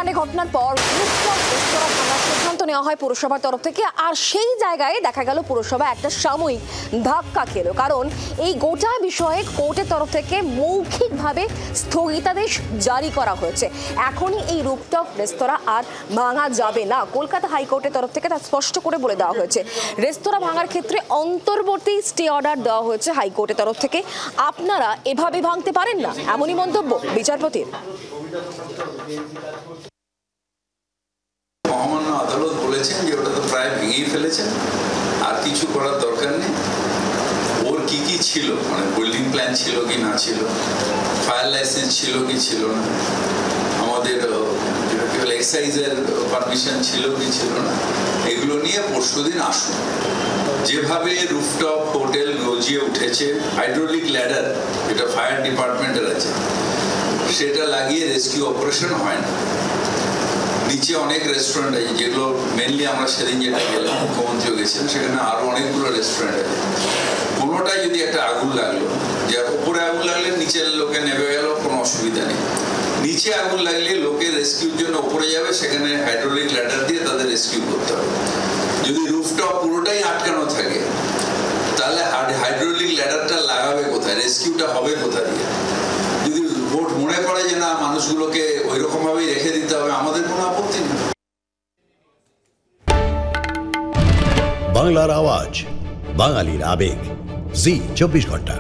অগ্নিকাণ্ডে ঘটনার পর রুফটপ রেস্তোরাঁ ভাঙার সিদ্ধান্ত নেওয়া হয় পুরসভার তরফ থেকে। আর সেই জায়গায় দেখা গেল পুরসভা একটা সাময়িক ধাক্কা খেলো, কারণ এই গোটা বিষয়ে কোর্টের তরফ থেকে মৌখিকভাবে স্থগিতাদেশ জারি করা হয়েছে। এখনই এই রুফটপ রেস্তোরাঁ আর ভাঙা যাবে না। কলকাতা হাইকোর্টের তরফ থেকে তা স্পষ্ট করে বলে দেওয়া হয়েছে। রেস্তোরাঁ ভাঙার ক্ষেত্রে অন্তর্বর্তী স্টে অর্ডার দেওয়া হয়েছে হাইকোর্টের তরফ থেকে। আপনারা এভাবে ভাঙতে পারেন না, এমনই মন্তব্য বিচারপতির। মহামান্য আদালত বলেছেন যে ওটা তো প্রায় ভেঙেই ফেলেছেন, আর কিছু করার দরকার নেই। ওর কি কি ছিল, মানে বিল্ডিং প্ল্যান ছিল কি না ছিল, ফায়ার লাইসেন্স ছিল কি ছিল না, আমাদের এক্সাইজের পারমিশন ছিল কি ছিল না, এগুলো নিয়ে পরশুদিন আসুন। যেভাবে রুফটপ হোটেল গজিয়ে উঠেছে, হাইড্রোলিক ল্যাডার যেটা ফায়ার ডিপার্টমেন্টের আছে সেটা লাগিয়ে রেস্কিউ অপারেশন হয় না। নিচে অনেক রেস্টুরেন্ট আছে, যেগুলো মেনলি আমরা সেদিন যেটা গেলাম, মুখ্যমন্ত্রীও গেছিলেন, সেখানে আরো অনেকগুলো রেস্টুরেন্ট আছে। কোনোটাই যদি একটা আগুন লাগলো, যে উপরে আগুন লাগলে নিচের লোকে নেমে গেল, কোনো অসুবিধা নেই। নিচে আগুন লাগলে লোকে রেস্কিউর জন্য উপরে যাবে, সেখানে হাইড্রোলিক ল্যাডার দিয়ে তাদের রেস্কিউ করতে হবে। যদি রুফটপ পুরোটাই আটকানো থাকে তাহলে হাইড্রোলিক ল্যাডারটা লাগাবে কোথায়, রেস্কিউটা হবে কোথা দিয়ে? যদি ভোট মনে করে যে না মানুষগুলোকে ওই রকম ভাবেই রেখে দিতে হবে, আমাদের কোনো আপত্তি নেই। বাংলার আওয়াজ, বাঙালির আবেগ, জি 24 ঘন্টা।